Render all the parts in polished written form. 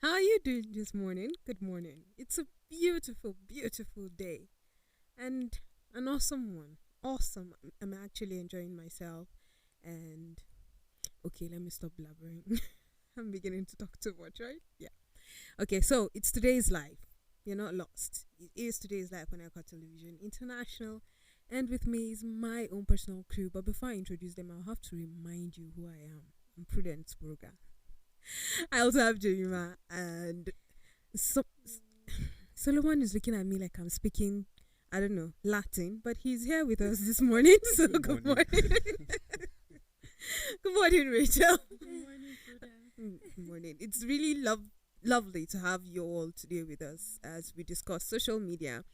How are you doing this morning? Good morning. It's a beautiful, beautiful day and an awesome one. Awesome. I'm actually enjoying myself. And okay, let me stop blabbering. I'm beginning to talk too much, right? Yeah. Okay, so it's today's life. You're not lost. It is today's life on Eka Television International. And with me is my own personal crew. But before I introduce them, I'll have to remind you who I am. I'm Prudence Broga. I also have Jemima and so Solomon is looking at me like I'm speaking, I don't know, Latin, but he's here with us this morning. So good morning. Good morning, Rachel. Good morning, Good morning. It's really lovely to have you all today with us as we discuss social media.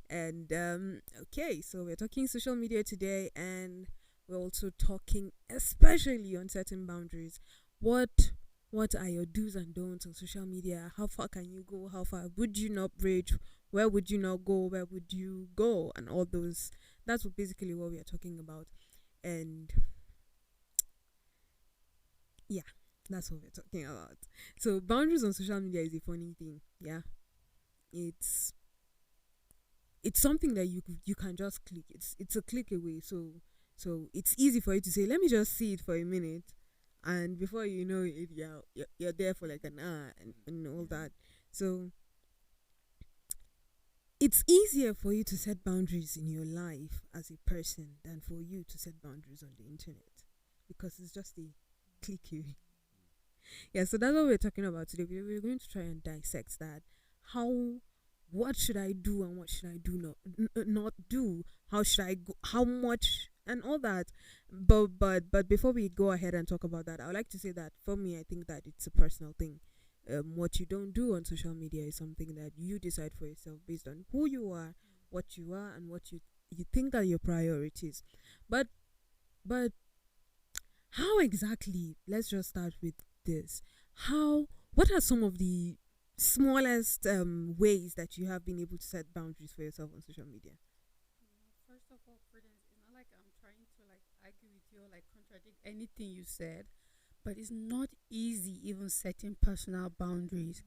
And okay, so we're talking social media today, and we're also talking especially on certain boundaries. What what are your do's and don'ts on social media? How far can you go? How far would you not bridge? Where would you not go? Where would you go? And all those. That's basically what we are talking about. And yeah, that's what we're talking about. So boundaries on social media is a funny thing. Yeah, it's it's something that you can just click. It's a click away. So it's easy for you to say, let me just see it for a minute, and before you know it, you're there for like an hour and all that. So it's easier for you to set boundaries in your life as a person than for you to set boundaries on the internet because it's just a click away. Yeah, so that's what we're talking about today. We're going to try and dissect that. How, what should I do and what should I do not do? How should I go? How much and all that. But before we go ahead and talk about that, I would like to say that for me, I think that it's a personal thing. What you don't do on social media is something that you decide for yourself based on who you are, and what you think are your priorities. But but how exactly? Let's just start with this. How? What are some of the smallest ways that you have been able to set boundaries for yourself on social media? First of all, Prudence, it's not like I'm trying to like argue with you or like contradict anything you said, but it's not easy even setting personal boundaries.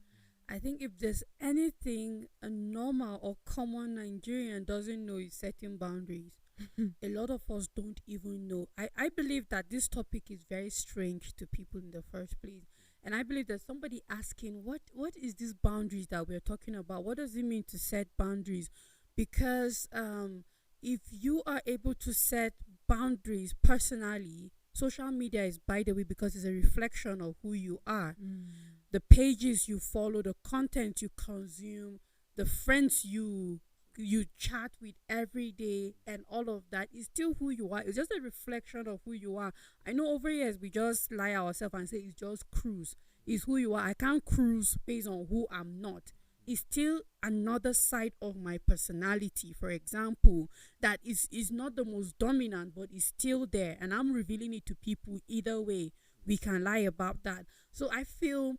I think if there's anything a normal or common Nigerian doesn't know is setting boundaries. A lot of us don't even know. I believe that this topic is very strange to people in the first place. And I believe that somebody asking, what is this boundaries that we're talking about? What does it mean to set boundaries? Because if you are able to set boundaries personally, social media is, by the way, because it's a reflection of who you are. The pages you follow, the content you consume, the friends you chat with every day, and all of that is still who you are. It's just a reflection of who you are. I know over years we just lie ourselves and say it's just cruise. It's who you are. I can't cruise based on who I'm not. It's still another side of my personality, for example, that is not the most dominant, but is still there, and I'm revealing it to people. Either way, we can lie about that. So I feel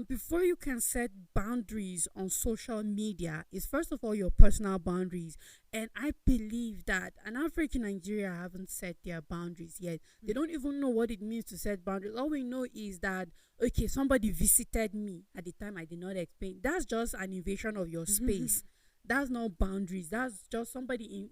before you can set boundaries on social media is first of all your personal boundaries. And I believe that an average in Nigeria haven't set their boundaries yet. They don't even know what it means to set boundaries. All we know is that okay, somebody visited me at the time I did not expect. That's just an invasion of your space. That's not boundaries. That's just somebody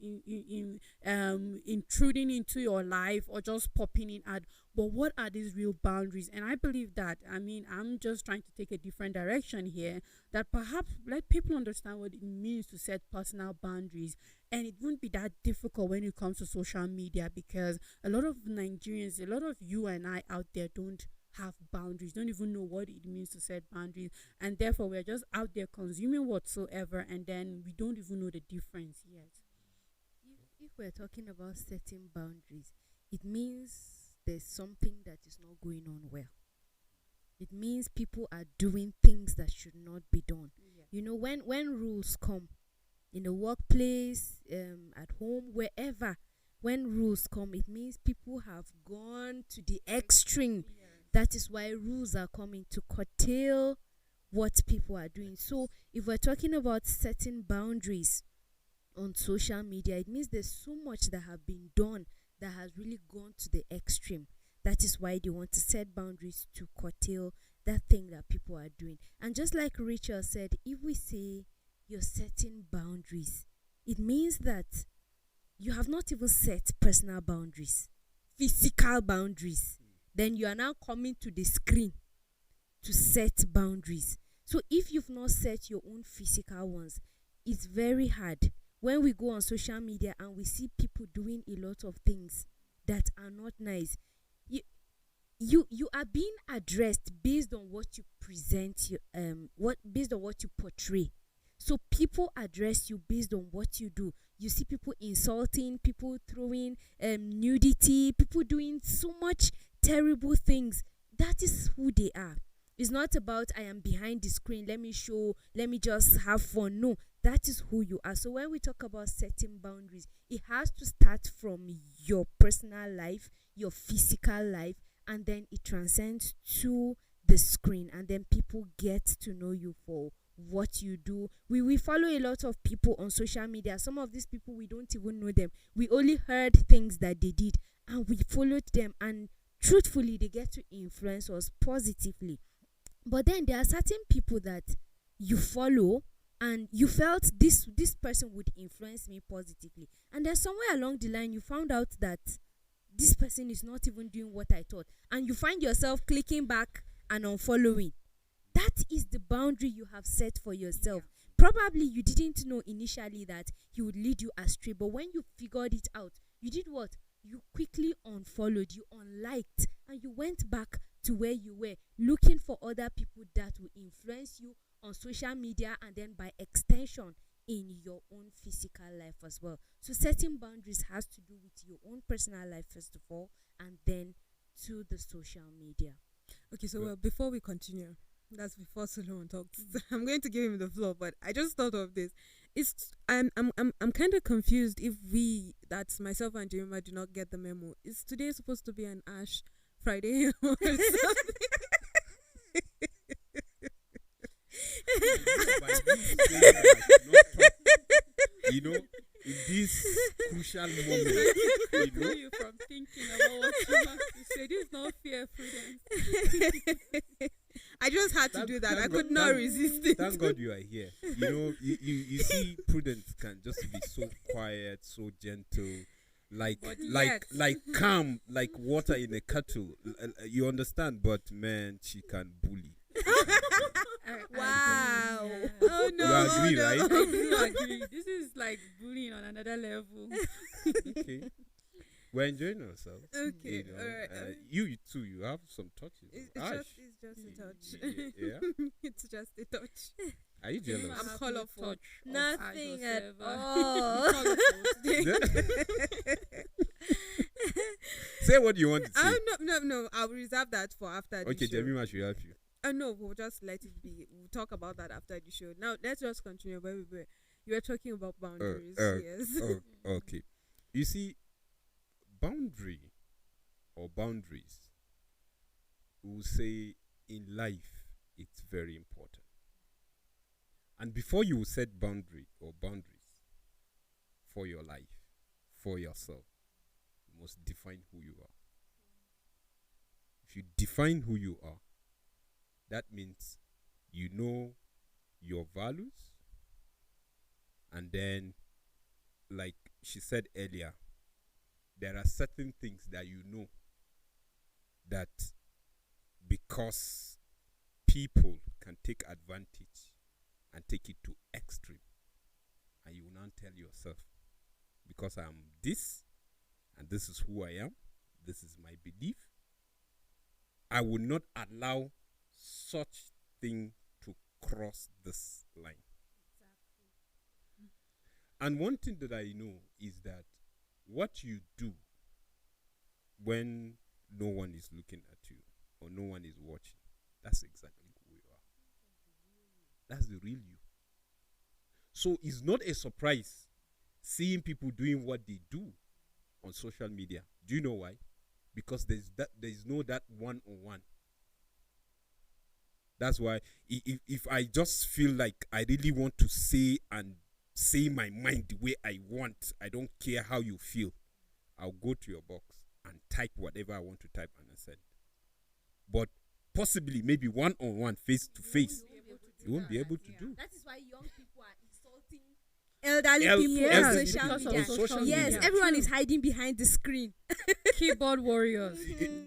intruding into your life or just popping in at. But what are these real boundaries? And I believe that, I mean, I'm just trying to take a different direction here, that perhaps let people understand what it means to set personal boundaries. And it wouldn't be that difficult when it comes to social media, because a lot of Nigerians, a lot of you and I out there don't have boundaries, don't even know what it means to set boundaries, and therefore we're just out there consuming whatsoever, and then we don't even know the difference yet. If we're talking about setting boundaries, it means there's something that is not going on well. It means people are doing things that should not be done. Yeah. You know, when rules come in the workplace, at home, wherever, when rules come, it means people have gone to the extreme. Yes. That is why rules are coming to curtail what people are doing. So, if we're talking about setting boundaries on social media, it means there's so much that have been done that has really gone to the extreme. That is why they want to set boundaries to curtail that thing that people are doing. And just like Rachel said, if we say you're setting boundaries, it means that you have not even set personal boundaries, physical boundaries. Then you are now coming to the screen to set boundaries. So if you've not set your own physical ones, it's very hard. When we go on social media and we see people doing a lot of things that are not nice, you are being addressed based on what you present, based on what you portray. So people address you based on what you do. You see people insulting, people throwing nudity, people doing so much terrible things. That is who they are. It's not about I am behind the screen, let me show, let me just have fun. No, that is who you are. So when we talk about setting boundaries, it has to start from your personal life, your physical life, and then it transcends to the screen, and then people get to know you for what you do. We follow a lot of people on social media. Some of these people, we don't even know them. We only heard things that they did and we followed them, and truthfully they get to influence us positively. But then there are certain people that you follow and you felt this person would influence me positively, and then somewhere along the line you found out that this person is not even doing what I thought, and you find yourself clicking back and unfollowing. That is the boundary you have set for yourself. Probably you didn't know initially that he would lead you astray, but when you figured it out, you did what? You quickly unfollowed, you unliked, and you went back to where you were, looking for other people that will influence you on social media, and then by extension in your own physical life as well. So setting boundaries has to do with your own personal life first of all, and then to the social media. Okay, so before we continue, that's before Solomon talks. I'm going to give him the floor, but I just thought of this. I'm kind of confused if that's myself and Jemima, do not get the memo. Is today supposed to be an Ash Friday or something? You know, in this crucial moment, you know, you from thinking about what you have to say. This is not fair, Prudence. I just had to do that. I could not resist it. Thank God you are here. You know, you see, Prudence can just be so quiet, so gentle, like calm, like water in a kettle. You understand? But man, she can bully. Wow. Yeah. Oh no. You agree, no. right? I do agree. This is like bullying on another level. Okay. We're enjoying ourselves. Okay. You know, All right. you too. You have some touches. It's Ash, just a touch. yeah. It's just a touch. Are you jealous? I'm colorful. Nothing at all. all. Say what you want to say. No. I'll reserve that for after the Okay, show. Jemima should help you. No, we'll just let it be. We'll talk about that after the show. Now, let's just continue where we were. You were talking about boundaries. Yes. Okay. You see, boundary or boundaries, we'll say in life, it's very important. And before you set boundary or boundaries for your life, for yourself, you must define who you are. If you define who you are, that means you know your values, and then, like she said earlier, there are certain things that you know that because people can take advantage and take it to extreme, and you will now tell yourself, because I am this and this is who I am, this is my belief, I will not allow such thing to cross this line. Exactly. And one thing that I know is that what you do when no one is looking at you or no one is watching, that's exactly who you are. That's the real you. So it's not a surprise seeing people doing what they do on social media. Do you know why? Because there's no that one-on-one. That's why if I just feel like I really want to say my mind the way I want, I don't care how you feel, I'll go to your box and type whatever I want to type and I send. But possibly, maybe one-on-one, face-to-face, you won't be able to do. That is why young people are insulting elderly people yes, on elderly social because media. of social Yes, media. everyone is hiding behind the screen. Keyboard warriors.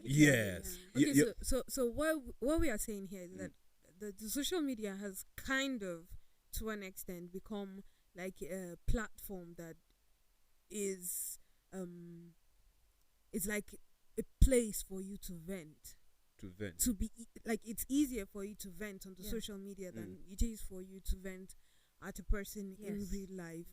Yes. Okay, Yeah. so what we are saying here is that the social media has kind of, to an extent, become like a platform that is it's like a place for you to vent. To vent. To be like, it's easier for you to vent on the Yeah. social media than it is for you to vent at a person in Yes. real life.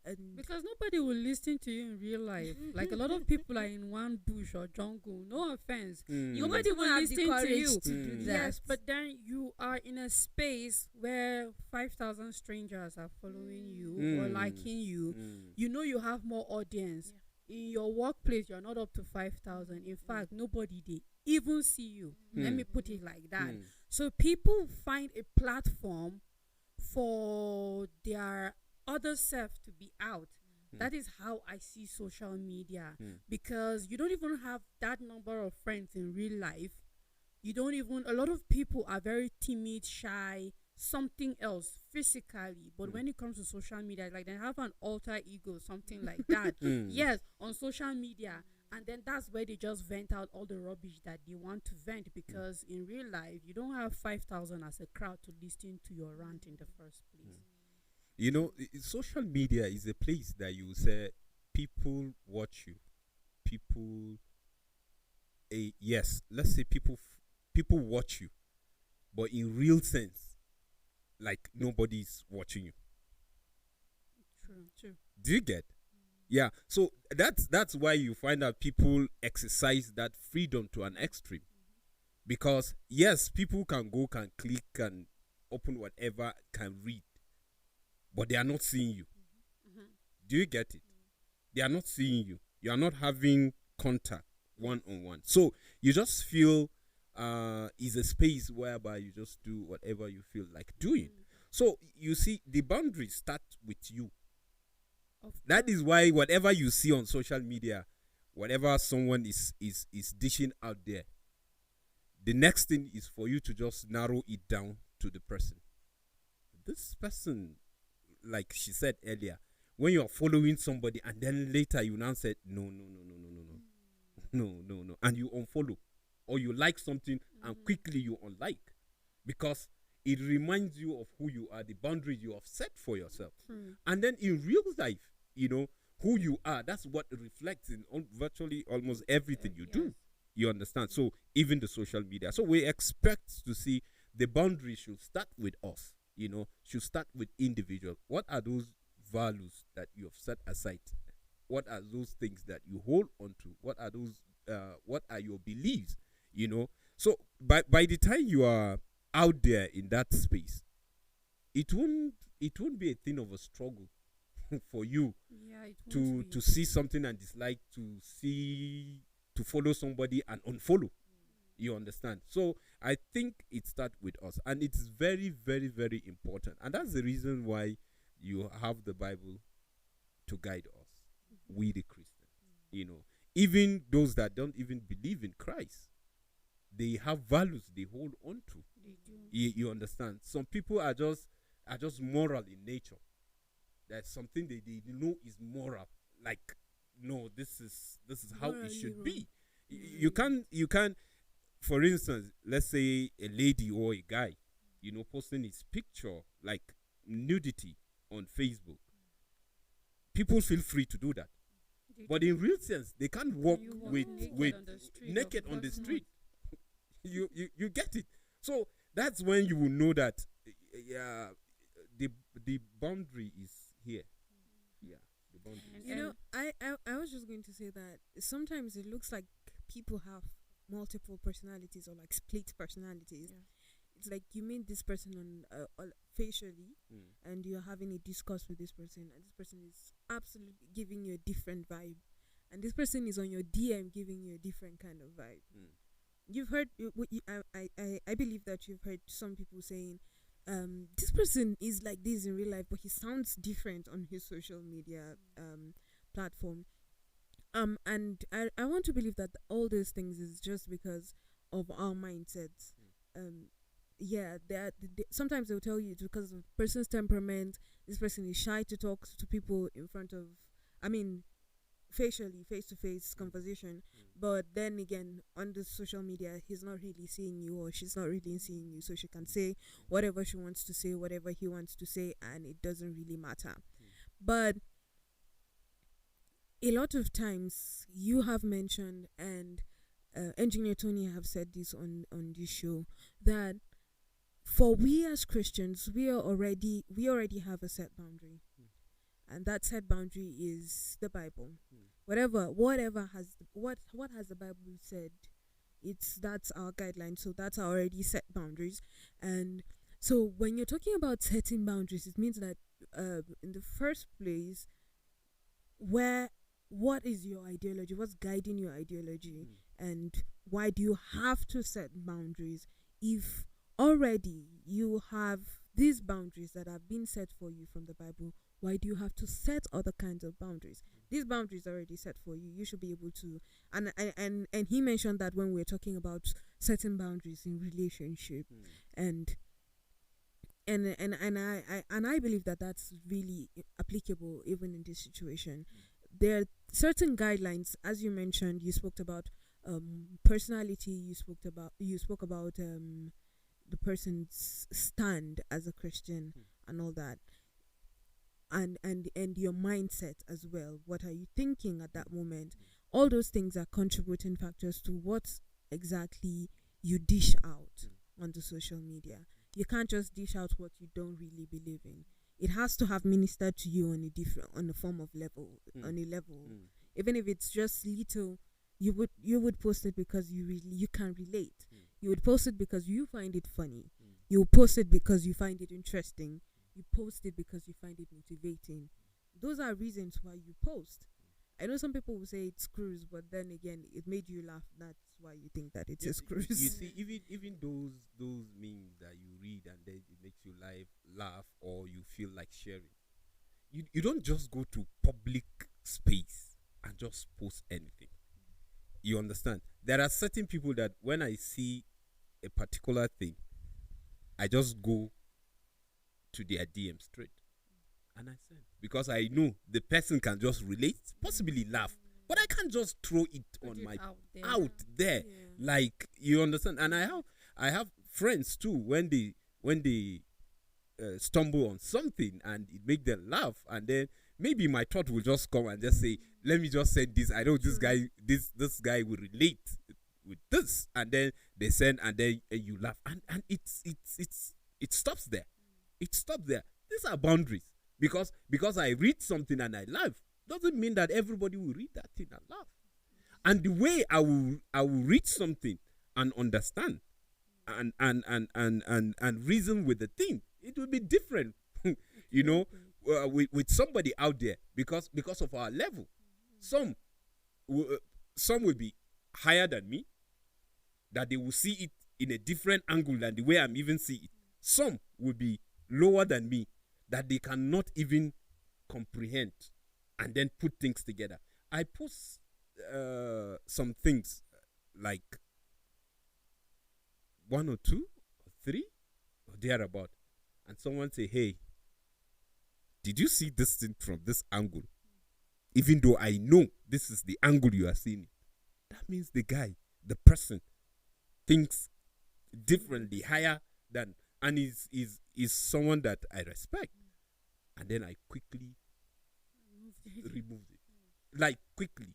And Because nobody will listen to you in real life. Like a lot of people are in one bush or jungle. No offense. Nobody will have the listen to courage you. to do that. Yes, but then you are in a space where 5,000 strangers are following you or liking you. You know you have more audience. In your workplace, you're not up to 5,000. In fact, nobody they even see you. Let me put it like that. So people find a platform for their other self to be out. That is how I see social media, because you don't even have that number of friends in real life. You don't even, a lot of people are very timid, shy, something else physically, but when it comes to social media, like they have an alter ego, something like that. Yes, on social media. And then that's where they just vent out all the rubbish that they want to vent, because in real life, you don't have 5,000 as a crowd to listen to your rant in the first place. You know, social media is a place that you say people watch you. People, yes, let's say people watch you, but in real sense, like nobody's watching you. True. Do you get? Yeah. So that's why you find that people exercise that freedom to an extreme, because yes, people can click, can open whatever, can read, but they are not seeing you. Do you get it? They are not seeing you. You are not having contact one-on-one. So you just feel is a space whereby you just do whatever you feel like doing. So you see, the boundaries start with you. That is why whatever you see on social media, whatever someone is dishing out there, the next thing is for you to just narrow it down to the person. This person, like she said earlier, when you are following somebody and then later you now said no, and you unfollow, or you like something and quickly you unlike, because it reminds you of who you are, the boundaries you have set for yourself. And then in real life, you know, who you are, that's what reflects in virtually almost everything you do. You understand? So even the social media. So we expect to see the boundaries should start with us, you know, should start with individual. What are those values that you have set aside? What are those things that you hold on to? What are those, what are your beliefs, you know? So by the time you are out there in that space, it won't be a thing of a struggle for you to see something and dislike, to follow somebody and unfollow. You understand? So I think it starts with us, and it's very, very, very important, and that's the reason why you have the Bible to guide us, we the Christians. You know, even those that don't even believe in Christ, they have values they hold on to. They do. You understand? Some people are just moral in nature. There's something they know is moral. Like, no, this is how it should be. You can't. For instance, let's say a lady or a guy, you know, posting his picture like nudity on Facebook. People feel free to do that, but in real sense, they can't walk with naked on the street. You get it. So that's when you will know that the boundary is here. Yeah, the boundary. You know, I was just going to say that sometimes it looks like people have multiple personalities or like split personalities. It's like you meet this person on facially, and you're having a discourse with this person, and this person is absolutely giving you a different vibe, and this person is on your DM giving you a different kind of vibe. You've heard, I believe that you've heard some people saying, this person is like this in real life, but he sounds different on his social media platform. And I want to believe that all those things is just because of our mindsets. Yeah, sometimes they'll tell you it's because of person's temperament. This person is shy to talk to people in front of, I mean, facially, face to face conversation. But then again, on the social media, he's not really seeing you or she's not really seeing you, so she can say whatever she wants to say, whatever he wants to say, and it doesn't really matter. But a lot of times you have mentioned, and engineer Tony have said this on this show, that for we as Christians, we already have a set boundary, and that set boundary is the Bible. Whatever has what has the Bible said, that's our guideline. So that's our already set boundaries. And so when you're talking about setting boundaries, it means that in the first place, what is your ideology? What's guiding your ideology? And why do you have to set boundaries if already you have these boundaries that have been set for you from the Bible? Why do you have to set other kinds of boundaries? These boundaries are already set for you. You should be able to. And he mentioned that when we're talking about setting boundaries in relationship, and I believe that that's really applicable even in this situation. There are certain guidelines, as you mentioned. You spoke about personality. You spoke about the person's stand as a Christian and all that, and your mindset as well. What are you thinking at that moment? All those things are contributing factors to what exactly you dish out on the social media. You can't just dish out what you don't really believe in. It has to have ministered to you on a form of level, on a level. Even if it's just little, you would post it because you can relate. You would post it because you find it funny. You post it because you find it interesting. You post it because you find it motivating. Those are reasons why you post. I know some people will say it's screws, but then again, it made you laugh. That's why you think that it's a screws. You see, even those memes that you read and then it makes you laugh or you feel like sharing. You don't just go to public space and just post anything. You understand? There are certain people that when I see a particular thing, I just go to their DM straight and I send, because I know the person can just relate, possibly laugh, but I can't just throw it on my out there. Like, you understand? And I have friends too, when they stumble on something and it make them laugh, and then maybe my thought will just come and just say, let me just send this. I know this guy will relate with this, and then they send, and then you laugh, and it stops there. It stops there. These are boundaries. Because I read something and I laugh doesn't mean that everybody will read that thing and laugh. And the way I will read something and understand and reason with the thing, it will be different. You know, with somebody out there, because of our level. Some will be higher than me, that they will see it in a different angle than the way I'm even seeing it. Some will be lower than me, that they cannot even comprehend and then put things together. I post some things, like 1 or 2 or 3 or thereabout, and someone say, hey, did you see this thing from this angle? Even though I know this is the angle you are seeing it. That means the person thinks differently, higher than, and is someone that I respect. And then I quickly remove it. Like, quickly.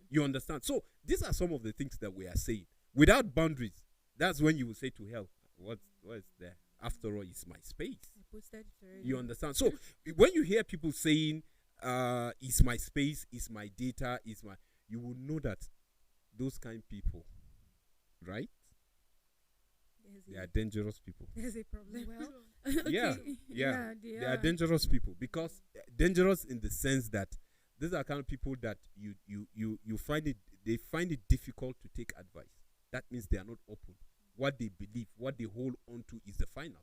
You understand? So these are some of the things that we are saying. Without boundaries, that's when you will say to hell, what is there? After all, it's my space. You understand? So when you hear people saying, it's my space, it's my data, you will know that those kind of people, right? They are dangerous people. There's a problem. Well, okay. Yeah. They are dangerous people, because dangerous in the sense that these are kind of people that you find it, they find it difficult to take advice. That means they are not open. What they believe, what they hold on to is the final.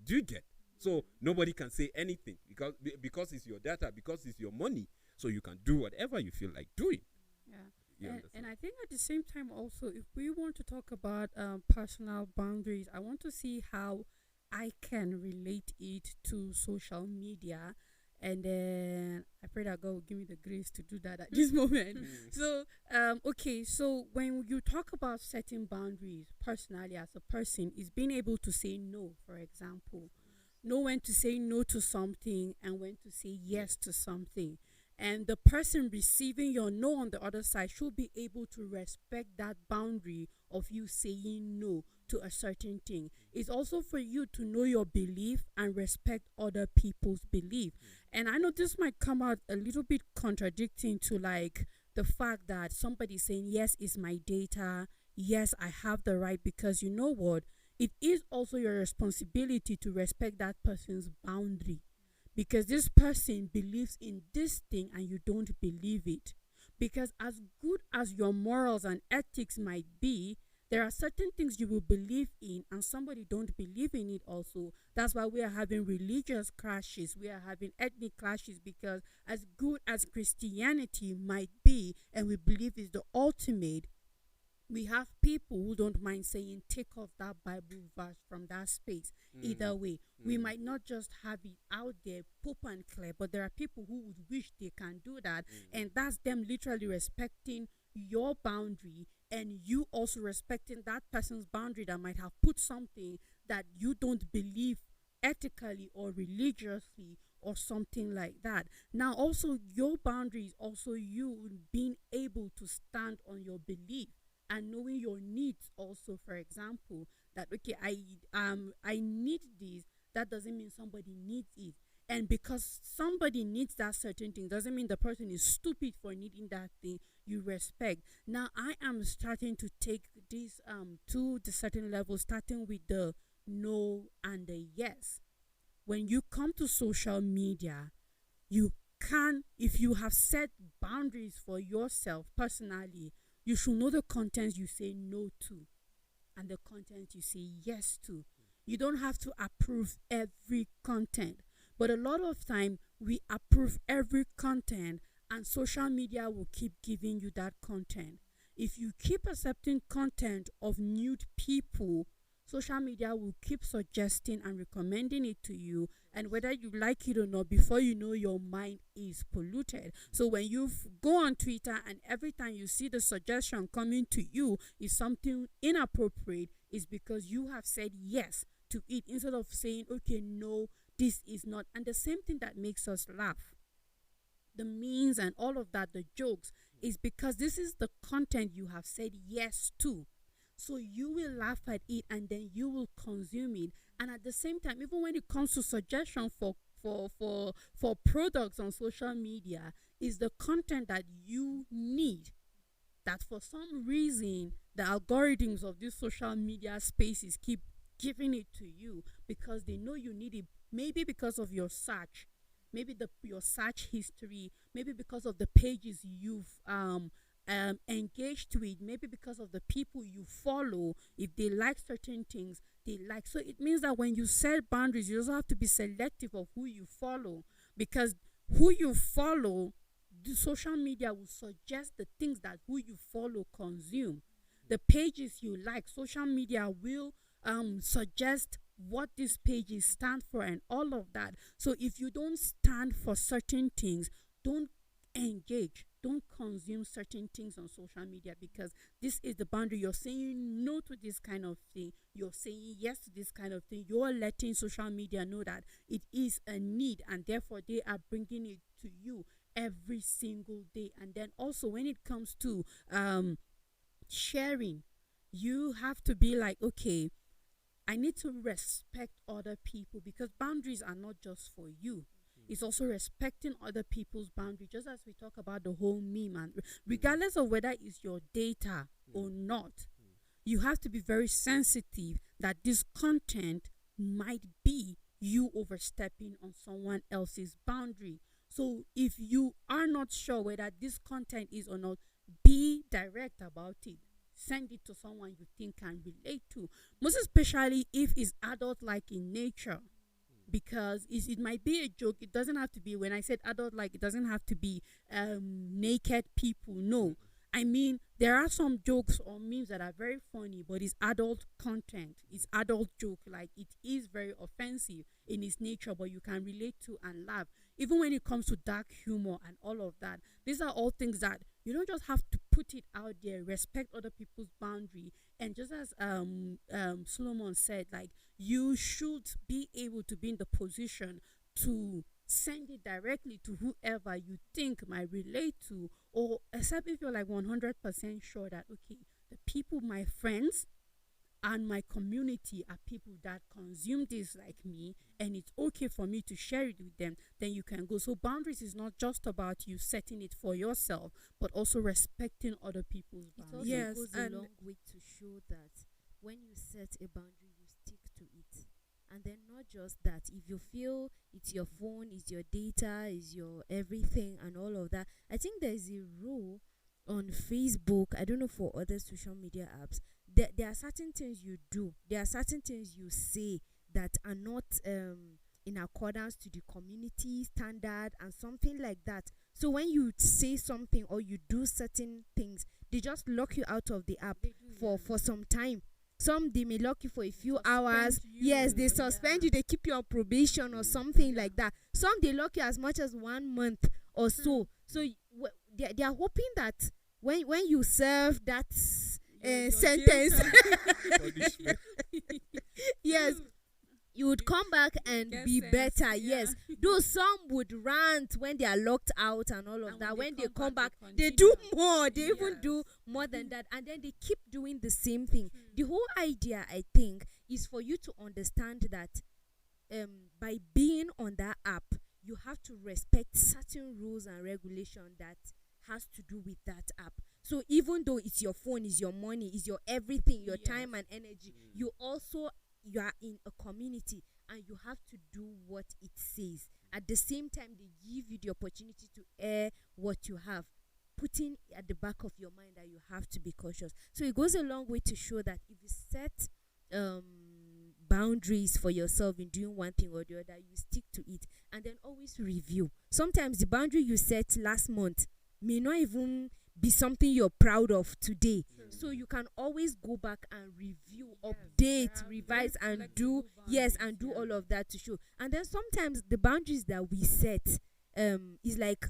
Do you get? So nobody can say anything because it's your data, because it's your money. So you can do whatever you feel like doing. Yeah. You And understand? I think at the same time also, if we want to talk about personal boundaries, I want to see how I can relate it to social media. And then I pray that God will give me the grace to do that at this moment. So, okay, so when you talk about setting boundaries personally as a person, is being able to say no, for example. Know when to say no to something and when to say yes to something. And the person receiving your no on the other side should be able to respect that boundary of you saying no to a certain thing. It's also for you to know your belief and respect other people's belief. And I know this might come out a little bit contradicting to like the fact that somebody saying, yes, it's my data. Yes, I have the right, because you know what? It is also your responsibility to respect that person's boundary, because this person believes in this thing and you don't believe it. Because as good as your morals and ethics might be, there are certain things you will believe in and somebody don't believe in it also. That's why we are having religious clashes, we are having ethnic clashes, because as good as Christianity might be and we believe is the ultimate, we have people who don't mind saying take off that Bible verse from that space. Either way, we might not just have it out there poop and clear, but there are people who would wish they can do that, and that's them literally respecting your boundary and you also respecting that person's boundary that might have put something that you don't believe ethically or religiously or something like that. Now also your boundaries, also you being able to stand on your belief and knowing your needs also. For example, that okay, I need this, that doesn't mean somebody needs it. And because somebody needs that certain thing doesn't mean the person is stupid for needing that thing. You respect. Now I am starting to take this to the certain level, starting with the no and the yes. When you come to social media, you can, if you have set boundaries for yourself personally, you should know the contents you say no to and the content you say yes to. You don't have to approve every content, but a lot of time we approve every content and social media will keep giving you that content. If you keep accepting content of nude people, social media will keep suggesting and recommending it to you, and whether you like it or not, before you know, your mind is polluted. So when you go on Twitter and every time you see the suggestion coming to you is something inappropriate, is because you have said yes to it instead of saying, okay, no, this is not. And the same thing that makes us laugh, the memes and all of that, the jokes, is because this is the content you have said yes to. So you will laugh at it and then you will consume it. And at the same time, even when it comes to suggestion for products on social media, is the content that you need, that for some reason the algorithms of these social media spaces keep giving it to you because they know you need it, maybe because of your search, maybe your search history, maybe because of the pages you've engaged with, maybe because of the people you follow. If they like certain things, they like. So it means that when you set boundaries, you also have to be selective of who you follow, because who you follow, the social media will suggest the things that who you follow consume. The pages you like, social media will suggest what these pages stand for and all of that. So if you don't stand for certain things, don't engage, don't consume certain things on social media, because this is the boundary. You're saying no to this kind of thing, you're saying yes to this kind of thing. You're letting social media know that it is a need, and therefore they are bringing it to you every single day. And then also when it comes to sharing, you have to be like, okay, I need to respect other people, because boundaries are not just for you. It's also respecting other people's boundaries, just as we talk about the whole meme. And regardless of whether it's your data or not, you have to be very sensitive that this content might be you overstepping on someone else's boundary. So if you are not sure whether this content is or not, be direct about it. Send it to someone you think can relate to, most especially if it's adult like in nature. because it might be a joke. It doesn't have to be, when I said adult, like, it doesn't have to be naked people. No. I mean, there are some jokes or memes that are very funny, but it's adult content. It's adult joke. Like, it is very offensive in its nature, but you can relate to and laugh. Even when it comes to dark humor and all of that, these are all things that you don't just have to put it out there. Respect other people's boundary, and just as Solomon said, like, you should be able to be in the position to send it directly to whoever you think might relate to, or except if you're like 100% sure that, okay, the people, my friends and my community, are people that consume this like me, and it's okay for me to share it with them, then you can go. So boundaries is not just about you setting it for yourself, but also respecting other people's It also boundaries. Yes, goes a and- long way to show that when you set a boundary, you stick to it. And then not just that, if you feel it's your phone, it's your data, it's your everything and all of that, I think there's a rule on Facebook, I don't know for other social media apps, there are certain things you do, there are certain things you say that are not in accordance to the community standard and something like that. So when you say something or you do certain things, they just lock you out of the app for some time. Some they may lock you for a few hours. Yes, they suspend you, they keep you on probation or something like that. Some they lock you as much as 1 month or so. So they are hoping that when you serve that Your sentence, Punishment. yes, you would come back and Get be sense, better. yeah. Yes, though some would rant when they are locked out and all of And that. When they come come back, back, they they do continue. more. They even do Yes. more than that, and then they keep doing the same thing. The whole idea, I think, is for you to understand that by being on that app, you have to respect certain rules and regulation that has to do with that app. So even though it's your phone, it's your money, it's your everything, your time and energy, you are in a community and you have to do what it says. At the same time, they give you the opportunity to air what you have, putting at the back of your mind that you have to be cautious. So it goes a long way to show that if you set boundaries for yourself in doing one thing or the other, you stick to it, and then always review. Sometimes the boundary you set last month may not even be something you're proud of today. So you can always go back and review, update, revise, and do and do all of that to show. And then sometimes the boundaries that we set is like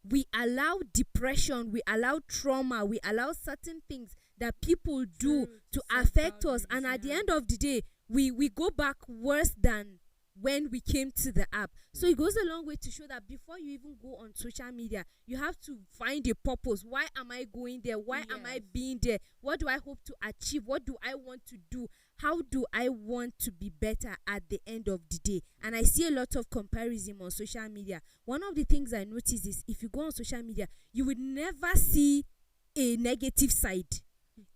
we allow depression, we allow trauma, we allow certain things that people do to affect us, and at the end of the day we go back worse than when we came to the app. So it goes a long way to show that before you even go on social media, you have to find a purpose. Why am I going there? Why am I being there? What do I hope to achieve? What do I want to do? How do I want to be better at the end of the day? And I see a lot of comparison on social media. One of the things I notice is if you go on social media, you would never see a negative side.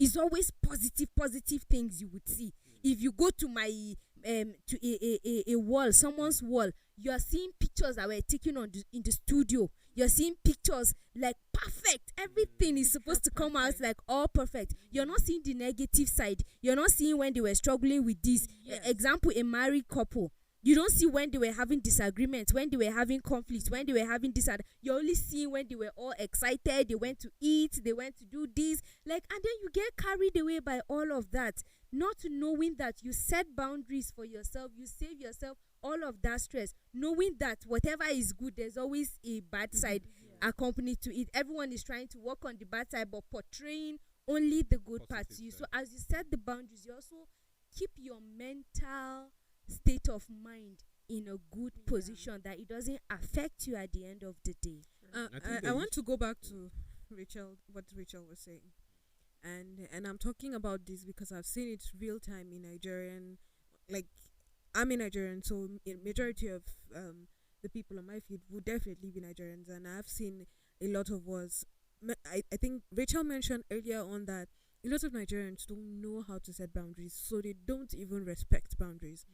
It's always positive things you would see. If you go to my to a wall, someone's wall, you are seeing pictures that were taken in the studio. You're seeing pictures like perfect. Everything is supposed to come out like all perfect. You're not seeing the negative side. You're not seeing when they were struggling with this. Example, a married couple. You don't see when they were having disagreements, when they were having conflicts, when they were having this. You're only seeing when they were all excited. They went to eat. They went to do this. And then you get carried away by all of that, not knowing that you set boundaries for yourself. You save yourself all of that stress, knowing that whatever is good, there's always a bad side accompanied to it. Everyone is trying to work on the bad side, but portraying only the good parts to you. So as you set the boundaries, you also keep your mental state of mind in a good position that it doesn't affect you at the end of the day. I want to go back to what Rachel was saying, and I'm talking about this because I've seen it real time in Nigerian. Like, I'm a Nigerian, so a majority of the people on my feed would definitely be Nigerians, and I've seen a lot of us. I think Rachel mentioned earlier on that a lot of Nigerians don't know how to set boundaries, so they don't even respect boundaries.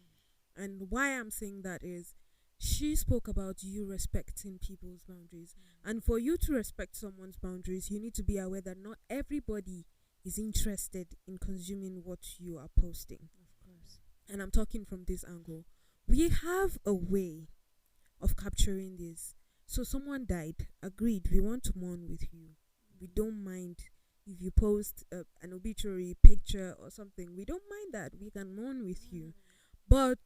And why I'm saying that is, she spoke about you respecting people's boundaries. And for you to respect someone's boundaries, you need to be aware that not everybody is interested in consuming what you are posting. Of course. And I'm talking from this angle. we have a way of capturing this. So someone died, agreed, we want to mourn with you. We don't mind if you post an obituary picture or something. We don't mind that. We can mourn with you. But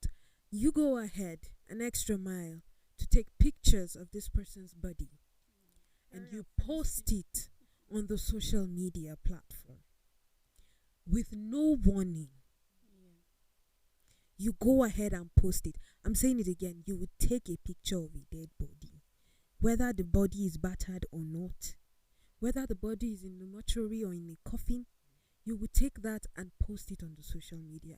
you go ahead an extra mile to take pictures of this person's body and you post it on the social media platform with no warning. You go ahead and post it. I'm saying it again. You would take a picture of a dead body, whether the body is battered or not, whether the body is in the mortuary or in a coffin. You would take that and post it on the social media.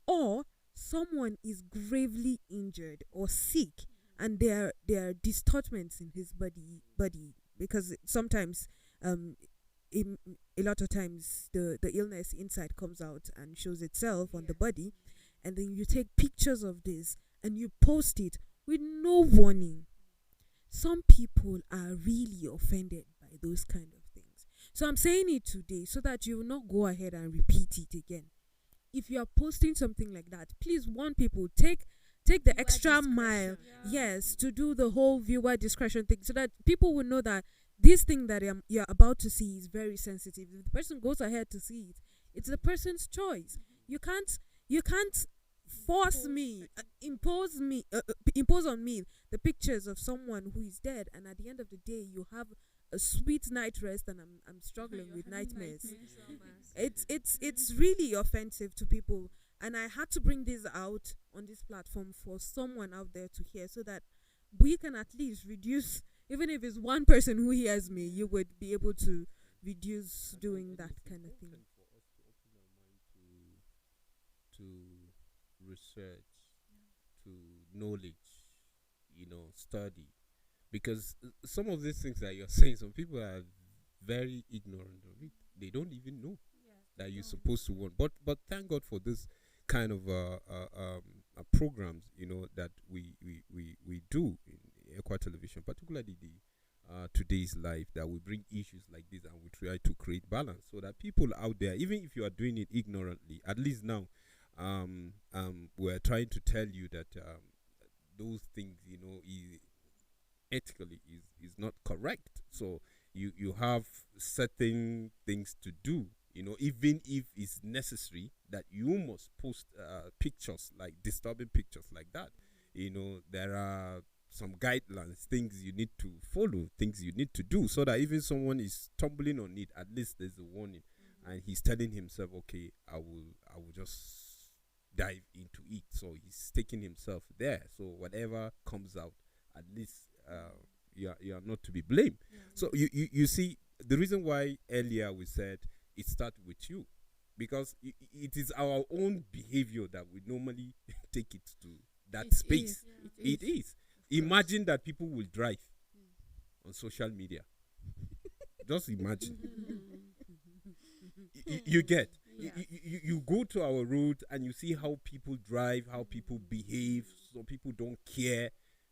Or someone is gravely injured or sick, and there are distortments in his body, because sometimes a lot of times the illness inside comes out and shows itself on the body, and then you take pictures of this and you post it with no warning. Some people are really offended by those kind of things. So I'm saying it today so that you will not go ahead and repeat it again. If you are posting something like that, please warn people. Take the extra mile, yes, to do the whole viewer discretion thing, so that people will know that this thing that you're about to see is very sensitive. If the person goes ahead to see it, it's the person's choice. You can't force me, impose on me the pictures of someone who is dead, and at the end of the day you have a sweet night rest and I'm struggling with nightmares. It's really offensive to people, and I had to bring this out on this platform for someone out there to hear, so that we can at least reduce, even if it's one person who hears me, you would be able to reduce doing that kind of thing. For us to open our mind to research, to knowledge, study, because some of these things that you're saying, some people are very ignorant of it. They don't even know that you're supposed to want. But thank God for this kind of programs, that we do in Equa Television, particularly the today's life, that we bring issues like this and we try to create balance, so that people out there, even if you are doing it ignorantly, at least now we're trying to tell you that those things, ethically is not correct. So you have certain things to do, even if it's necessary that you must post pictures, like disturbing pictures like that. There are some guidelines, things you need to follow, things you need to do, so that even someone is stumbling on it, at least there's a warning, and he's telling himself, okay, I will just dive into it. So he's taking himself there. So whatever comes out, at least you are not to be blamed. So you see, the reason why earlier we said it starts with you, because it is our own behavior that we normally take it to that space. It is. Imagine that people will drive on social media. Just imagine. You get. You go to our road and you see how people drive, how people behave. Some people don't care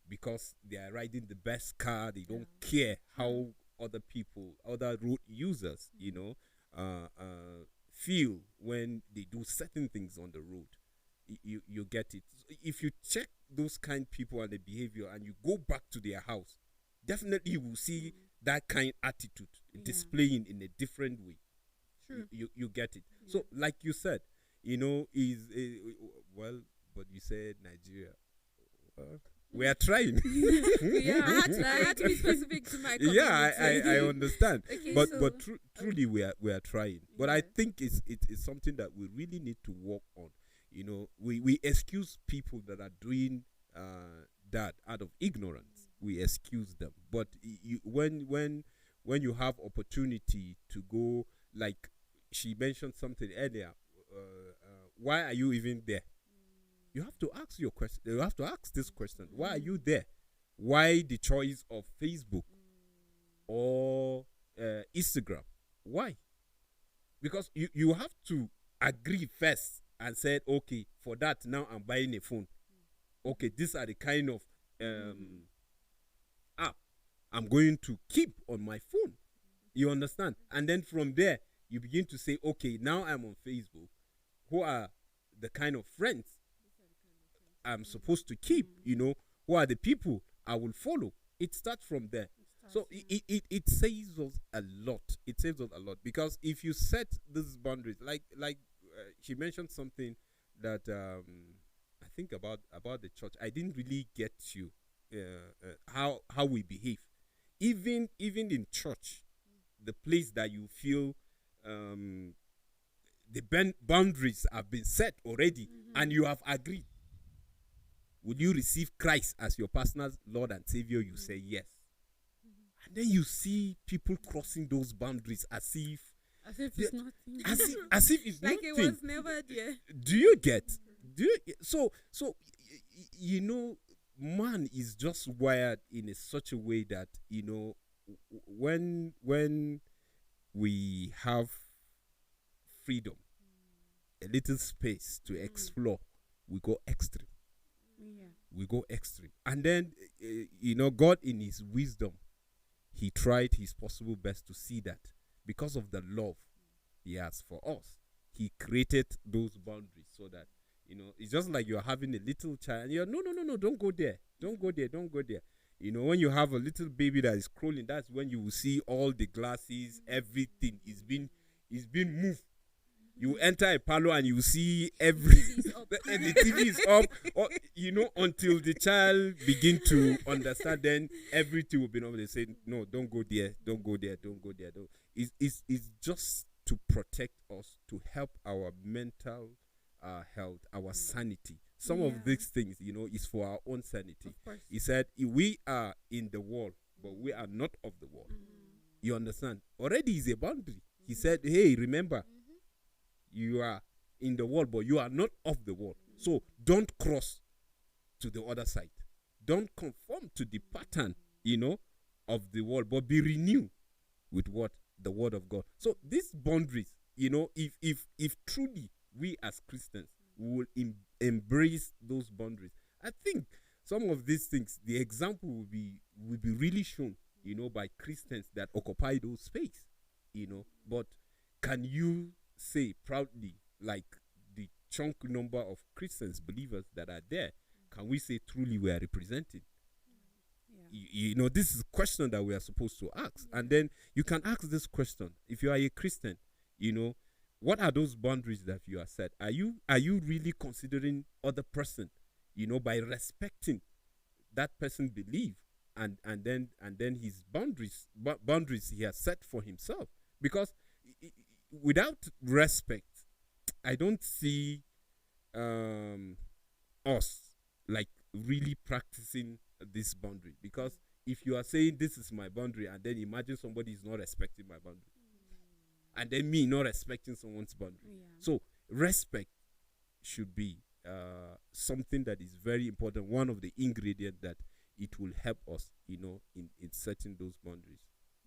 because they are riding the best car. They don't care how other people, other road users, feel when they do certain things on the road. You get it. If you check those kind of people and the behavior, and you go back to their house, definitely you will see that kind of attitude displaying in a different way. You get it. So like you said, but you said Nigeria. We are trying. I had to be specific to my community. I understand. Okay, but so- truly we are trying. But I think it's something that we really need to work on. We excuse people that are doing that out of ignorance. We excuse them. But when you have opportunity to go, like she mentioned something earlier, why are you even there? You have to ask your question. You have to ask this question: why are you there? Why the choice of Facebook or Instagram? Why? Because you have to agree first and said, okay, for that now I'm buying a phone. Okay, these are the kind of app I'm going to keep on my phone. You understand? And then from there, you begin to say, okay, now I'm on Facebook. Who are the kind of friends I'm supposed to keep, who are the people I will follow. It starts from there. So it saves us a lot. It saves us a lot, because if you set these boundaries, like she mentioned something that I think about the church. I didn't really get you how we behave, even in church, the place that you feel the boundaries have been set already, and you have agreed. Will you receive Christ as your personal Lord and Savior? You say yes. And then you see people crossing those boundaries as if it's nothing. As if it's like nothing. it was never there. Do you get? So man is just wired in such a way that when we have freedom, a little space to explore, we go extreme. Yeah. We go extreme, and then God in His wisdom, He tried His possible best to see that because of the love He has for us, He created those boundaries so that it's just like you're having a little child and you're no, don't go there, don't go there. When you have a little baby that is crawling, that's when you will see all the glasses, everything is being moved. You enter a parlor and you see and the TV is up, or, until the child begin to understand. Then everything will be normal. They say, no, don't go there. It's just to protect us, to help our mental health, our sanity. Some of these things, is for our own sanity. He said, we are in the world, but we are not of the world. You understand? Already is a boundary. He said, hey, remember, you are in the world, but you are not of the world. So don't cross to the other side. Don't conform to the pattern, of the world, but be renewed with what? The word of God. So these boundaries, if truly we as Christians will embrace those boundaries, I think some of these things, the example will be really shown, by Christians that occupy those space, But can you say proudly, like the chunk number of Christians, believers that are there, can we say truly we are represented? This is a question that we are supposed to ask. And then you can ask this question: if you are a Christian, what are those boundaries that you have set? Are you really considering other person, by respecting that person belief and then his boundaries he has set for himself? Because without respect, I don't see us like really practicing this boundary. Because if you are saying this is my boundary, and then imagine somebody is not respecting my boundary, and then me not respecting someone's boundary. So respect should be something that is very important, one of the ingredients that it will help us, in setting those boundaries.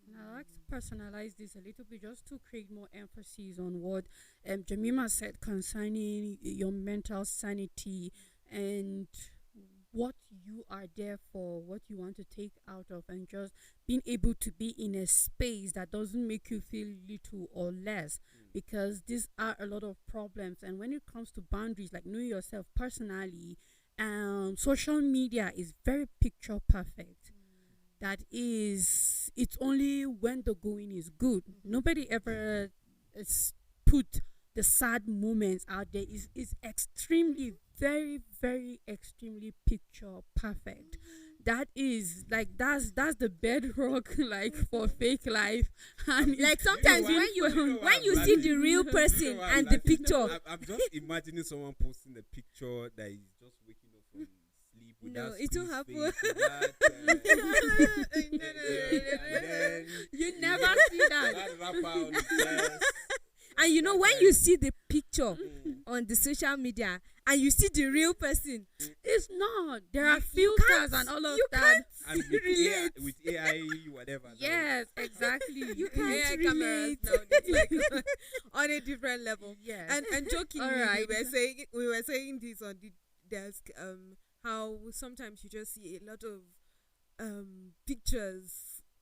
And I like to personalize this a little bit just to create more emphasis on what Jemima said concerning your mental sanity and what you are there for, what you want to take out of, and just being able to be in a space that doesn't make you feel little or less, because these are a lot of problems. And when it comes to boundaries, like know yourself personally, social media is very picture perfect. That is, it's only when the going is good. Nobody ever put the sad moments out there. Is extremely, very, very extremely picture perfect. That is like that's the bedrock like for fake life. And like sometimes when you see the real person and the picture, I'm just imagining someone posting a picture that is just waking up from sleep without it will happen. You never see that. That rapper on the chest. And when you see the picture on the social media and you see the real person, it's not. There are filters and all of that. And with AI, whatever. Yes, exactly. You can't AI relate. cameras now, it's like on a different level. Yes. And jokingly, All right. we were saying this on the desk. How sometimes you just see a lot of pictures,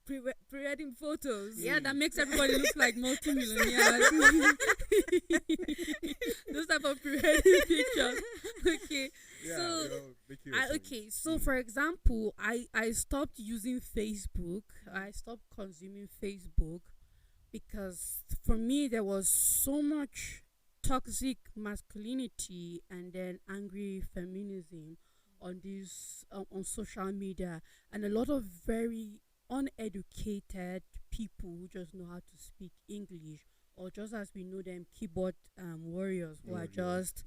pre-wedding photos. Yeah, that makes everybody look like multi-millionaires. Those type of pre-wedding pictures. Okay. Yeah, So Okay, so Mm. for example, I stopped using Facebook. I stopped consuming Facebook because for me there was so much toxic masculinity and then angry feminism on this on social media, and a lot of very uneducated people who just know how to speak English, or just as we know them, keyboard warriors who are Warriors. just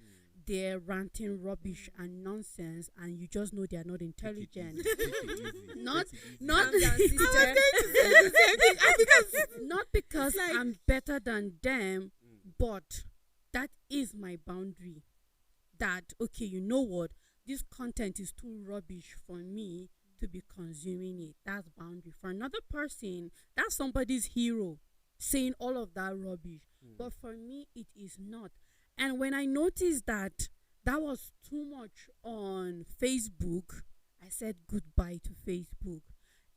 there ranting rubbish and nonsense, and you just know they are not Take it intelligent. easy, take it easy, Not- take it easy. not Calm down, sister. Not because like- I'm better than them, Mm. but that is my boundary. That, okay, you know what? This content is too rubbish for me to be consuming it. That's boundary. For another person, that's somebody's hero saying all of that rubbish. Mm. But for me, it is not. And when I noticed that that was too much on Facebook, I said goodbye to Facebook.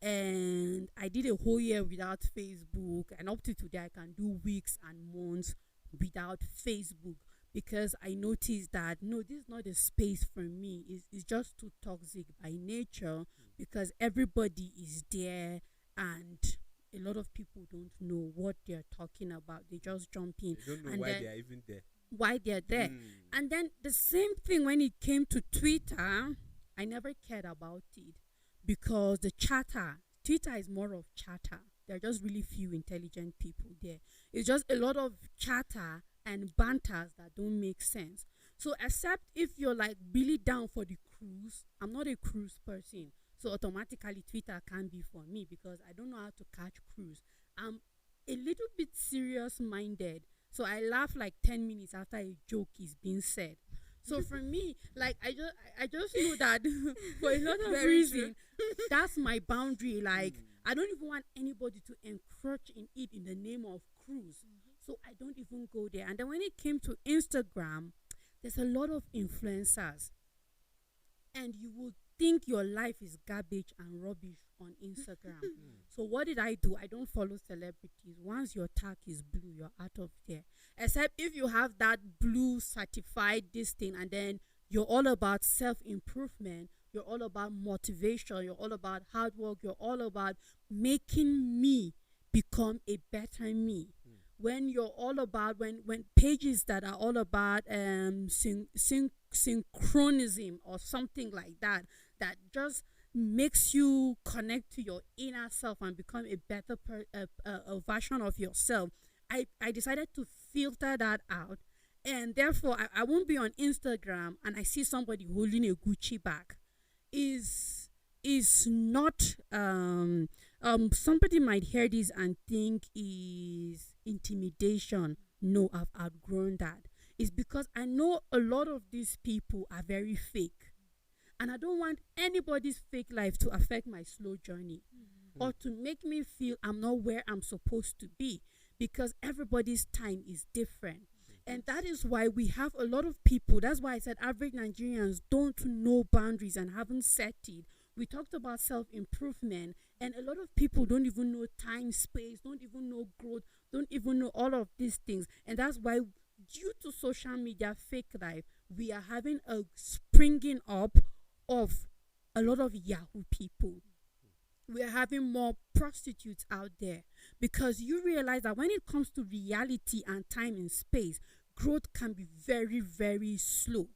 And I did a whole year without Facebook. And up to today, I can do weeks and months without Facebook, because I noticed that no, this is not a space for me. It's just too toxic by nature, because everybody is there and a lot of people don't know what they're talking about. They just jump in. They don't know and why then- they are even there. Why they're there. Mm. And then the same thing when it came to Twitter, I never cared about it, because the chatter, Twitter is more of chatter. There are just really few intelligent people there. It's just a lot of chatter and banters that don't make sense. So except if you're like really down for the cruise, I'm not a cruise person. So automatically Twitter can't be for me, because I don't know how to catch cruise. I'm a little bit serious minded. So I laugh like 10 minutes after a joke is being said. So for me, like I just know that for a lot of Very reason, that's my boundary. Like I don't even want anybody to encroach in it in the name of cruise. So I don't even go there. And then when it came to Instagram, there's a lot of influencers, and you would think your life is garbage and rubbish on Instagram. So what did I do? I don't follow celebrities. Once your tag is blue, you're out of there. Except if you have that blue certified this thing, and then you're all about self-improvement, you're all about motivation, you're all about hard work, you're all about making me become a better me. When you're all about, when pages that are all about synchronism or something like that, that just makes you connect to your inner self and become a better a version of yourself, I decided to filter that out. And therefore I won't be on Instagram and I see somebody holding a Gucci bag. Is not somebody might hear this and think is intimidation. No, I've outgrown that. It's because I know a lot of these people are very fake, and I don't want anybody's fake life to affect my slow journey or to make me feel I'm not where I'm supposed to be, because everybody's time is different. And that is why we have a lot of people. That's why I said average Nigerians don't know boundaries and haven't set it. We talked about self-improvement, and a lot of people don't even know time, space, don't even know growth, don't even know all of these things. And that's why, due to social media fake life, we are having a springing up of a lot of Yahoo people. We are having more prostitutes out there, because you realize that when it comes to reality and time and space, growth can be very, very slow.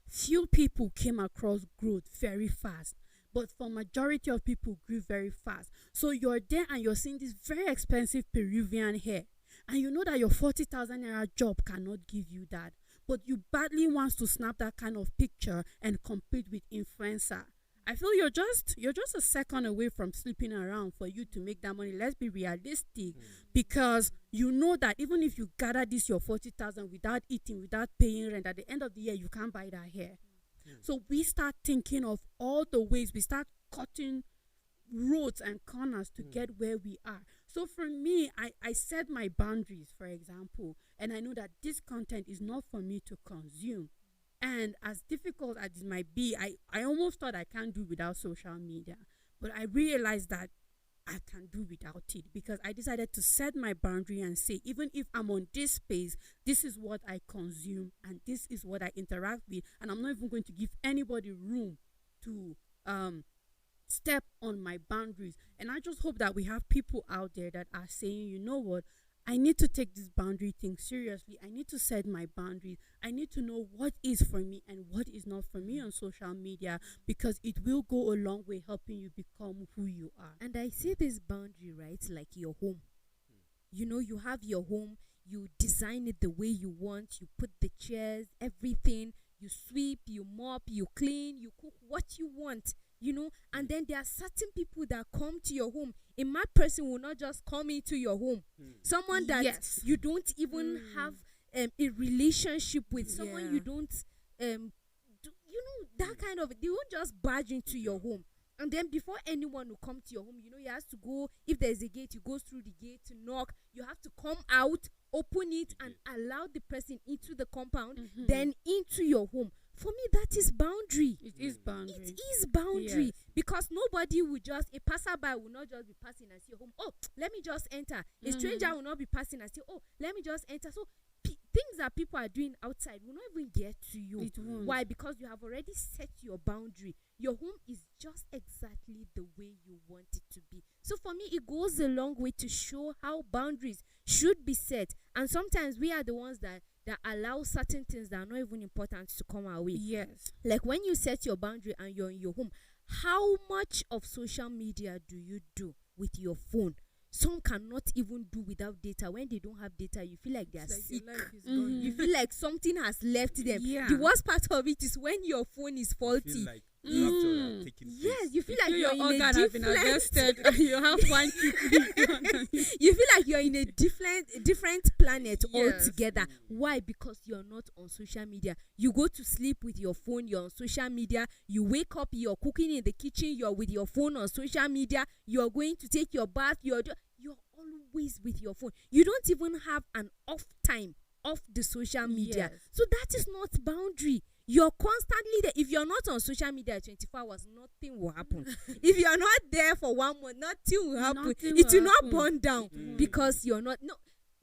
Few people came across growth very fast, but for majority of people grew very fast. So you're there and you're seeing this very expensive Peruvian hair, and you know that your 40,000 naira job cannot give you that, but you badly wants to snap that kind of picture and compete with influencer. I feel you're just a second away from sleeping around for you to make that money. Let's be realistic, because you know that even if you gather this your 40,000 without eating, without paying rent, at the end of the year you can't buy that hair. So we start thinking of all the ways, we start cutting roads and corners to get where we are. So for me, I set my boundaries, for example, and I know that this content is not for me to consume. And as difficult as it might be, I almost thought I can't do without social media. But I realized that I can do without it, because I decided to set my boundary and say, even if I'm on this space, this is what I consume and this is what I interact with. And I'm not even going to give anybody room to step on my boundaries. And I just hope that we have people out there that are saying, you know what, I need to take this boundary thing seriously. I need to set my boundaries. I need to know what is for me and what is not for me on social media, because it will go a long way helping you become who you are. And I see this boundary, right, like your home. You know, you have your home, you design it the way you want, you put the chairs, everything, you sweep, you mop, you clean, you cook what you want, you know. And then there are certain people that come to your home. A mad person will not just come into your home. Someone that Yes. you don't even have a relationship with, someone you don't, that kind of, they won't just barge into your home. And then before anyone will come to your home, you know, you have to go, if there's a gate, you go through the gate to knock. You have to come out, open it, and allow the person into the compound, then into your home. For me, that is boundary. It is boundary. It is boundary. Yes. Because nobody will just, a passerby will not just be passing and say, oh, let me just enter. A stranger will not be passing and say, oh, let me just enter. So things that people are doing outside will not even get to you. It won't. Why? Because you have already set your boundary. Your home is just exactly the way you want it to be. So for me, it goes a long way to show how boundaries should be set. And sometimes we are the ones that allow certain things that are not even important to come our way. Yes. Like when you set your boundary and you're in your home, how much of social media do you do with your phone? Some cannot even do without data. When they don't have data, you feel like they are It's like sick. your life is gone. You feel like something has left them. Yeah. The worst part of it is when your phone is faulty. Feel like rapture are taking Yes, place. you feel like your you're in organ a have been different. arrested and you have one You feel like you're in a different planet Yes. altogether. Why? Because you're not on social media. You go to sleep with your phone, you're on social media. You wake up, you're cooking in the kitchen, you're with your phone on social media. You're going to take your bath, you're always with your phone. You don't even have an off time off the social media. Yes. So that is not boundary. You're constantly there. If you're not on social media 24 hours, nothing will happen. If you're not there for 1 month, nothing will happen. Nothing It will will not happen. burn down because you're not. No,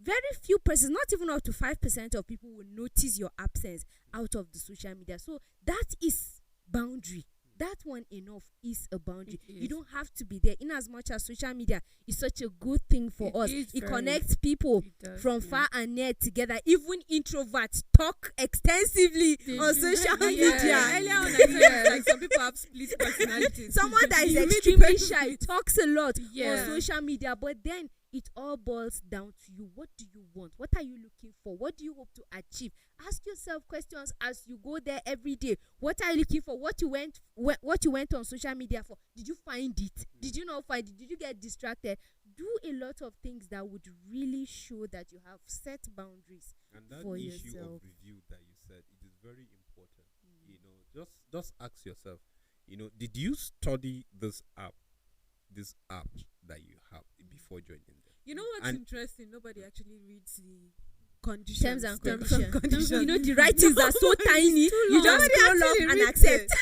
very few persons, not even up to 5% of people will notice your absence out of the social media. So that is boundary. That one enough is a boundary. It You is. don't have to be there. In as much as social media is such a good thing for It us, is it very- connects people It does, from yeah. far and near together. Even introverts talk extensively on social Yeah. media. Earlier on, I said it's like some people have split personalities. Someone that is You meet extremely people shy talks a lot Yeah. on social media, but then it all boils down to you. What do you want? What are you looking for? What do you hope to achieve? Ask yourself questions as you go there every day. What are you looking for? What you went on social media for? Did you find it? Did you not find it? Did you get distracted? Do a lot of things that would really show that you have set boundaries. And that for issue yourself. of review that you said, it is very important. You know, just ask yourself, you know, did you study this app that you have before joining them? You know what's And- interesting? Nobody actually reads the conditions. Terms and conditions. conditions. You know, the writings are so tiny. You just Nobody scroll up actually and reads accept. it.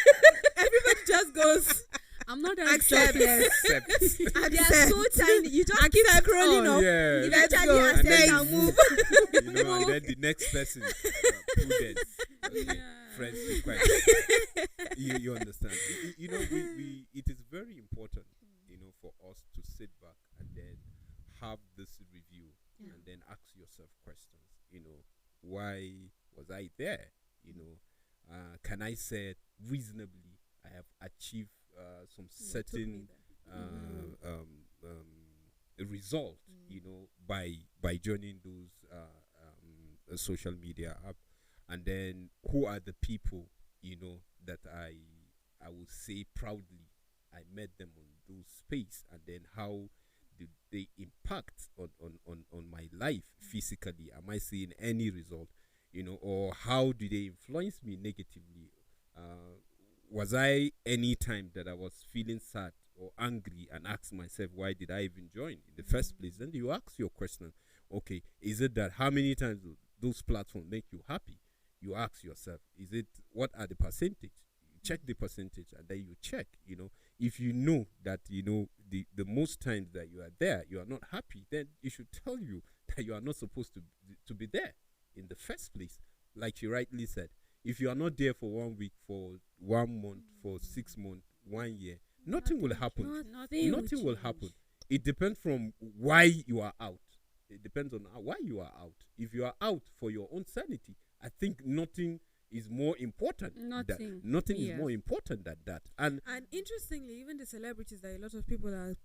Everybody just goes. I'm not that Accept. jobless. Except, They are so tiny. You just keep Accept scrolling all. up. yeah. Let's Eventually, go. accept And then and move. you know, and then the next person, prudence, okay, friends required. You understand? You know, we it is very important, you know, for us to sit back and then have this review and then ask yourself questions. You know, why was I there? You know, can I say reasonably I have achieved some certain a result, you know, by joining those social media app, and then who are the people, you know, that I would say proudly I met them on those space, and then how did they impact on my life physically? Am I seeing any result, you know, or how do they influence me negatively? Was I any time that I was feeling sad or angry and asked myself, why did I even join in the first place? Then you ask your question, okay, is it that how many times do those platforms make you happy? You ask yourself, is it, what are the percentage? You check the percentage and then you check, you know, if you know that, you know, the most times that you are there, you are not happy, then it should tell you that you are not supposed to be there in the first place. Like you rightly said, If you are not there for 1 week, for 1 month, for 6 months, 1 year, nothing will happen. Nothing will happen. It depends from why you are out. It depends on why you are out. If you are out for your own sanity, I think nothing is more important. Nothing is more important than that. And interestingly, even the celebrities that a lot of people are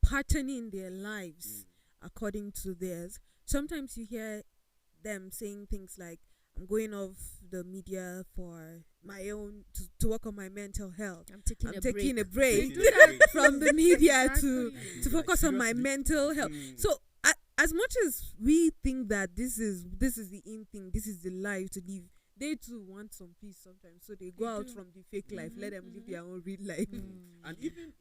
patterning their lives according to theirs. Sometimes you hear them saying things like, I'm going off the media for my own to work on my mental health. I'm taking a break from the media to focus on my mental health. So as much as we think that this is the in thing, this is the life to live, they too want some peace sometimes. So they go out from the fake life, let them live their own real life. And even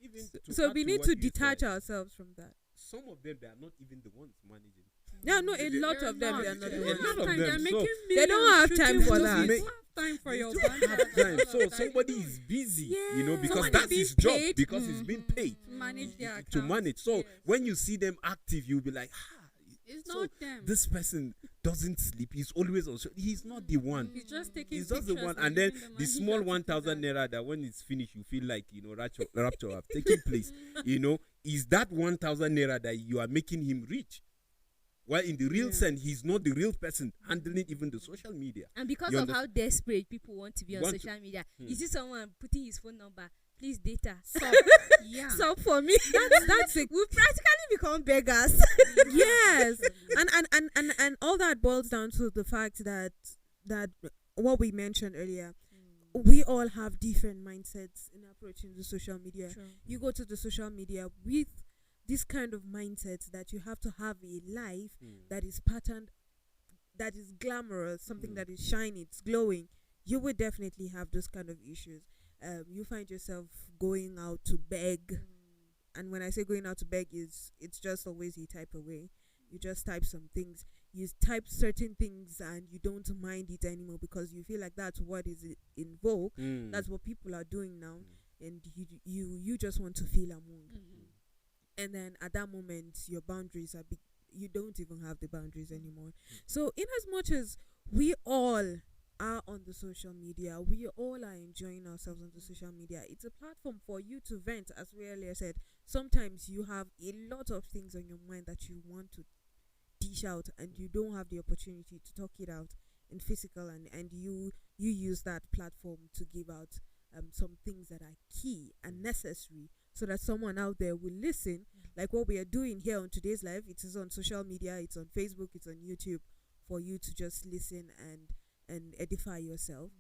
so we need to detach ourselves from that. Some of them, they are not even the ones managing. Yeah, no, a lot of them they are not the ones. A lot of them, so they don't have time for that. You have time for your time. So somebody is busy, because that's his job, because he's been paid to manage. So when you see them active, you'll be like, it's not them. This person doesn't sleep. He's always on show. He's not the one. He's just taking He's just the one. And then the small 1,000 naira that when it's finished, you feel like, rapture have taken place. Is that 1,000 naira that you are making him rich? Well, in the real sense, he's not the real person handling even the social media. And because of how desperate people want to be on social media, you see someone putting his phone number, please data. Stop for me. That's it. We've practically become beggars. Yes. And all that boils down to the fact that what we mentioned earlier, we all have different mindsets in approaching the social media. True. You go to the social media with this kind of mindset that you have to have a life that is patterned, that is glamorous, something that is shiny, it's glowing. You would definitely have those kind of issues. You find yourself going out to beg, and when I say going out to beg, it's just always you type away. You just type some things. You type certain things and you don't mind it anymore because you feel like that's what is in vogue. That's what people are doing now, and you just want to feel among. And then at that moment, your boundaries are big. You don't even have the boundaries anymore. So in as much as we all are on the social media, we all are enjoying ourselves on the social media. It's a platform for you to vent, as we earlier said. Sometimes you have a lot of things on your mind that you want to dish out, and you don't have the opportunity to talk it out in physical, and you use that platform to give out some things that are key and necessary, so that someone out there will listen, like what we are doing here on today's live. It is on social media, it's on Facebook, it's on YouTube, for you to just listen and edify yourself.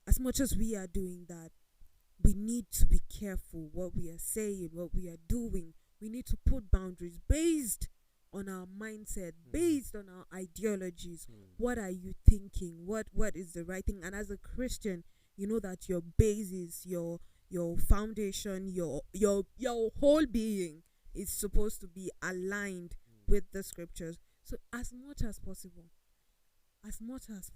As much as we are doing that, we need to be careful what we are saying, what we are doing. We need to put boundaries based on our mindset, based on our ideologies. What are you thinking? What is the right thing? And as a Christian, you know that your basis, your foundation, your whole being is supposed to be aligned with the scriptures. So as much as possible, as much as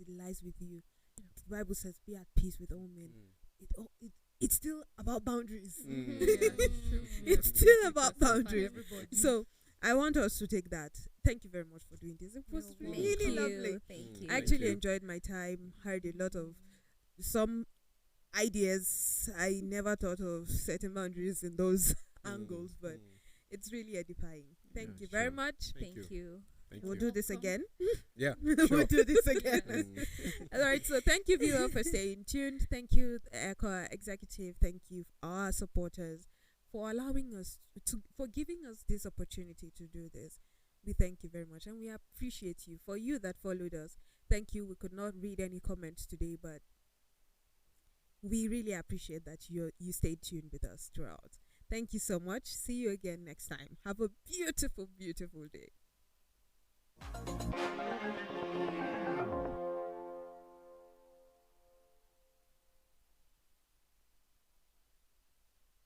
it lies with you, the Bible says, be at peace with all men. It's still about boundaries. It's still about boundaries. So I want us to take that. Thank you very much for doing this. It was really lovely. Thank you. I actually enjoyed my time. Heard a lot of some ideas. I never thought of setting boundaries in those angles, but it's really edifying. Thank you very much. Thank you. We'll do this again. Yeah, We'll do this again. All right. So thank you, viewer, for staying tuned. Thank you, ECHO executive. Thank you, our supporters, for allowing us for giving us this opportunity to do this. We thank you very much, and we appreciate you. For you that followed us, thank you. We could not read any comments today, but we really appreciate that you stayed tuned with us throughout. Thank you so much. See you again next time. Have a beautiful, beautiful day.